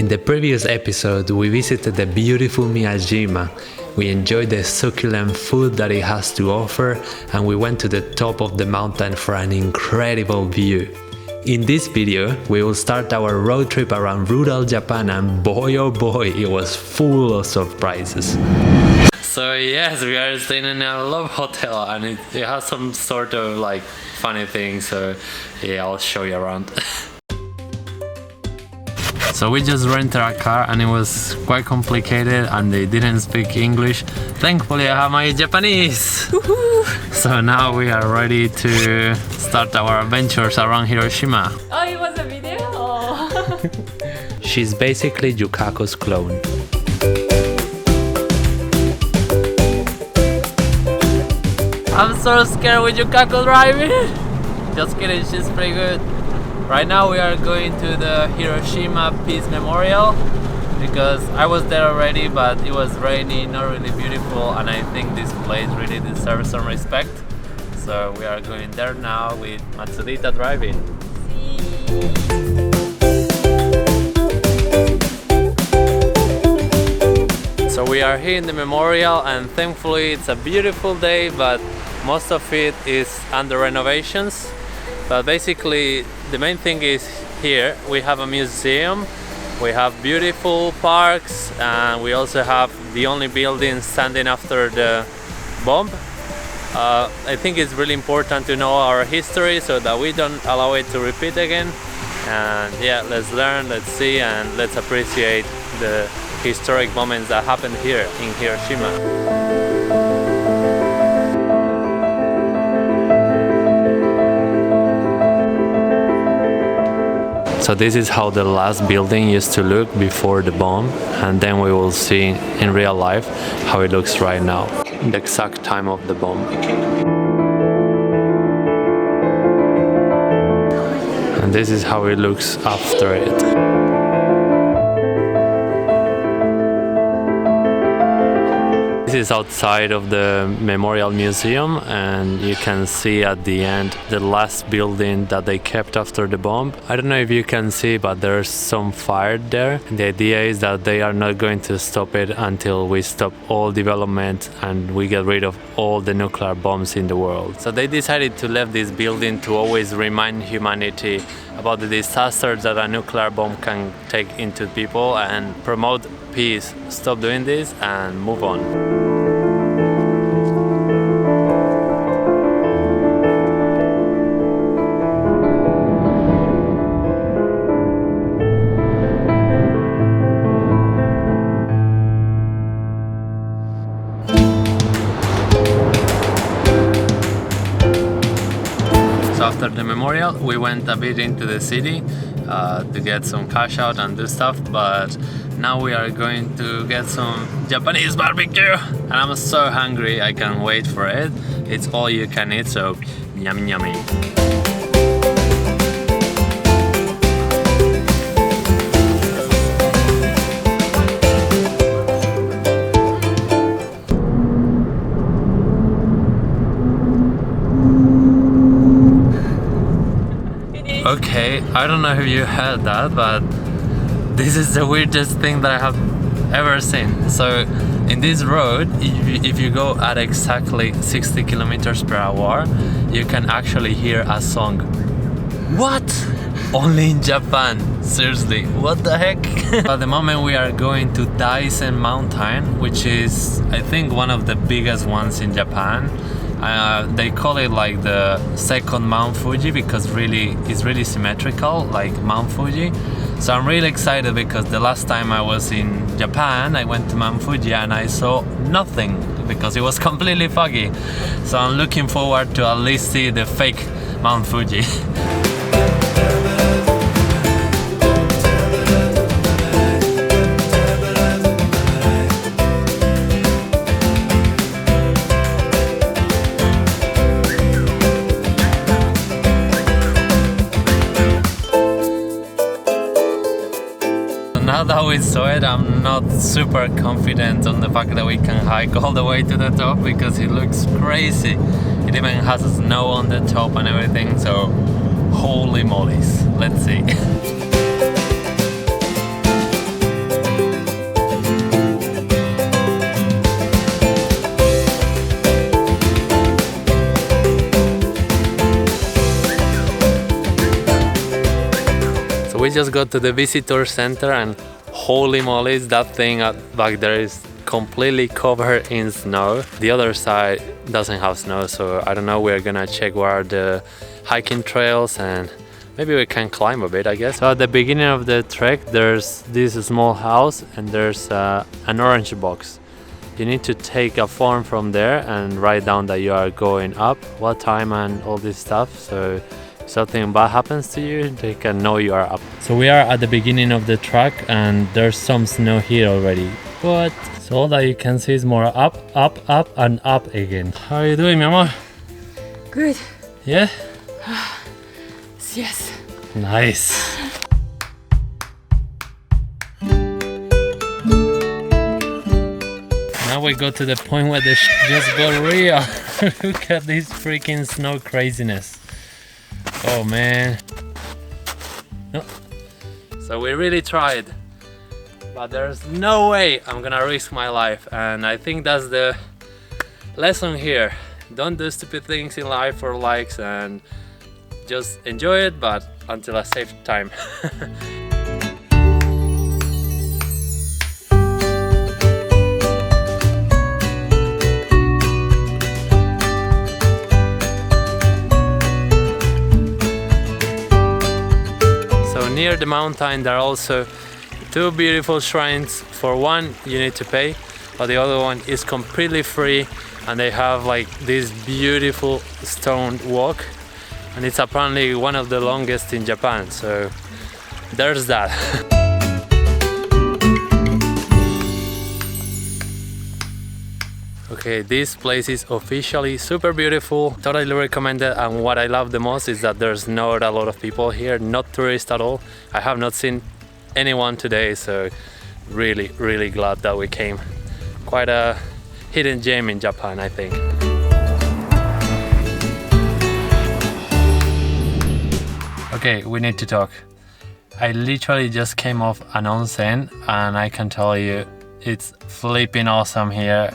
In the previous episode, we visited the beautiful Miyajima. We enjoyed the succulent food that it has to offer, and we went to the top of the mountain for an incredible view. In this video, we will start our road trip around rural Japan, and boy oh boy, it was full of surprises. So yes, we are staying in a love hotel, and it has some sort of like funny things, so yeah, I'll show you around. So we just rented a car and it was quite complicated and they didn't speak English. Thankfully I have my Japanese! So now we are ready to start our adventures around Hiroshima. Oh, it was a video? Oh. She's basically Yukako's clone. I'm so scared with Yukako driving! Just kidding, she's pretty good. Right now we are going to the Hiroshima Peace Memorial because I was there already, but it was rainy, not really beautiful, and I think this place really deserves some respect. So we are going there now with Matsurita driving. So we are here in the memorial, and thankfully it's a beautiful day, but most of it is under renovations. But basically the main thing is here we have a museum, we have beautiful parks, and we also have the only building standing after the bomb. I think it's really important to know our history so that we don't allow it to repeat again. And yeah, let's learn, let's see, and let's appreciate the historic moments that happened here in Hiroshima. So this is how the last building used to look before the bomb, and then we will see in real life how it looks right now, the exact time of the bomb. And this is how it looks after it. This is outside of the Memorial Museum, and you can see at the end the last building that they kept after the bomb. I don't know if you can see, but there's some fire there. The idea is that they are not going to stop it until we stop all development and we get rid of all the nuclear bombs in the world. So they decided to leave this building to always remind humanity about the disasters that a nuclear bomb can take into people and promote peace. Stop doing this and move on. So after the memorial, we went a bit into the city to get some cash out and do stuff, but now we are going to get some Japanese barbecue, and I'm so hungry, I can't wait for it. It's all you can eat, so yummy yummy. Okay, I don't know if you heard that, but this is the weirdest thing that I have ever seen. So in this road, if you go at exactly 60 kilometers per hour, you can actually hear a song. What? Only in Japan. Seriously, what the heck? At the moment we are going to Daisen Mountain, which is I think one of the biggest ones in Japan. They call it like the second Mount Fuji because it's really symmetrical, like Mount Fuji. So I'm really excited because the last time I was in Japan, I went to Mount Fuji and I saw nothing because it was completely foggy. So I'm looking forward to at least see the fake Mount Fuji. Now that we saw it, I'm not super confident on the fact that we can hike all the way to the top because it looks crazy. It even has snow on the top and everything, so holy mollies, let's see. just got to the visitor center and holy moly, that thing back there is completely covered in snow. The other side doesn't have snow, so I don't know. We're gonna check where are the hiking trails and maybe we can climb a bit, I guess. So at the beginning of the trek there's this small house and there's an orange box. You need to take a form from there and write down that you are going up, what time and all this stuff. So if something bad happens to you, they can know you are up. So we are at the beginning of the track and there's some snow here already. But so all that you can see is more up, up, up and up again. How are you doing, mi amor? Good. Yeah? Yes. Nice. Now we go to the point where the just got real. Look at this freaking snow craziness. Oh man. No. So we really tried, but there's no way I'm gonna risk my life, and I think that's the lesson here. Don't do stupid things in life for likes and just enjoy it, but until a safe time. So near the mountain there are also two beautiful shrines. For one you need to pay, but the other one is completely free, and they have like this beautiful stone walk, and it's apparently one of the longest in Japan, so there's that. Okay, this place is officially super beautiful, totally recommend it, and what I love the most is that there's not a lot of people here, not tourists at all. I have not seen anyone today, so really glad that we came. Quite a hidden gem in Japan, I think. Okay, we need to talk. I literally just came off an onsen and I can tell you it's flipping awesome here.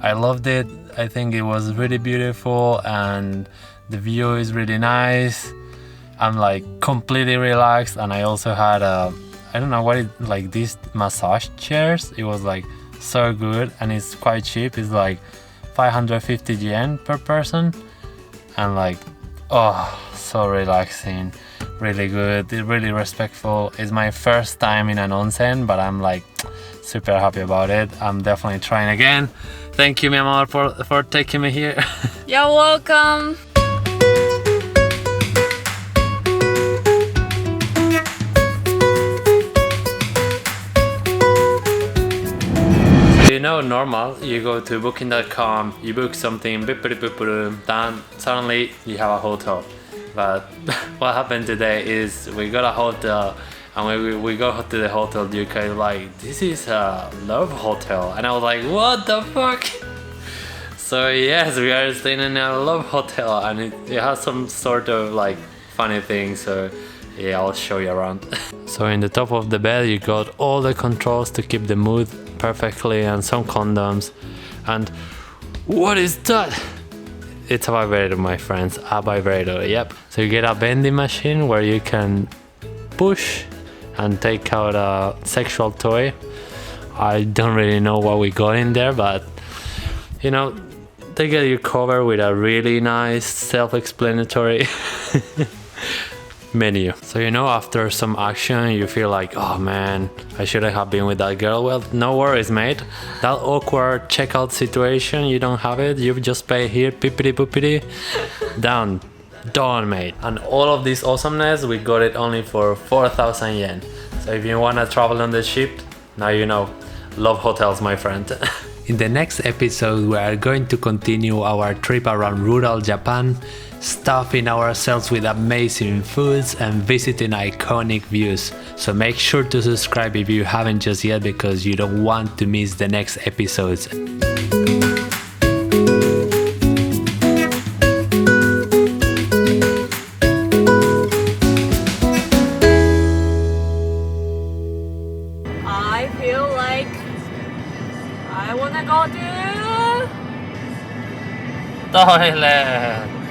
I loved it. I think it was really beautiful and the view is really nice. I'm like completely relaxed, and I also had I don't know what it, like these massage chairs. It was like so good and it's quite cheap. It's like 550 yen per person, and like, oh, so relaxing, really good, really respectful. It's my first time in an onsen, but I'm like super happy about it. I'm definitely trying again. Thank you, mi amor, for taking me here. You're welcome. You know, normal, you go to booking.com, you book something, then suddenly you have a hotel. But what happened today is we got a hotel, and when we go to the hotel, you kind of like, this is a love hotel, and I was like, what the fuck? So yes, we are staying in a love hotel, and it has some sort of like funny thing, so yeah, I'll show you around. So in the top of the bed you got all the controls to keep the mood perfectly, and some condoms, and what is that? It's a vibrator, my friends, a vibrator, yep. So you get a vending machine where you can push and take out a sexual toy. I don't really know what we got in there, but you know, they get you covered with a really nice self-explanatory menu. So you know, after some action you feel like, oh man, I shouldn't have been with that girl. Well, no worries, mate. That awkward checkout situation, you don't have it. You just pay here, pippity poopity, done, mate. And all of this awesomeness, we got it only for 4,000 yen. So if you wanna travel on the ship, now you know. Love hotels, my friend. In the next episode, we are going to continue our trip around rural Japan, stuffing ourselves with amazing foods and visiting iconic views. So make sure to subscribe if you haven't just yet, because you don't want to miss the next episodes. I feel like I wanna go to Toilet.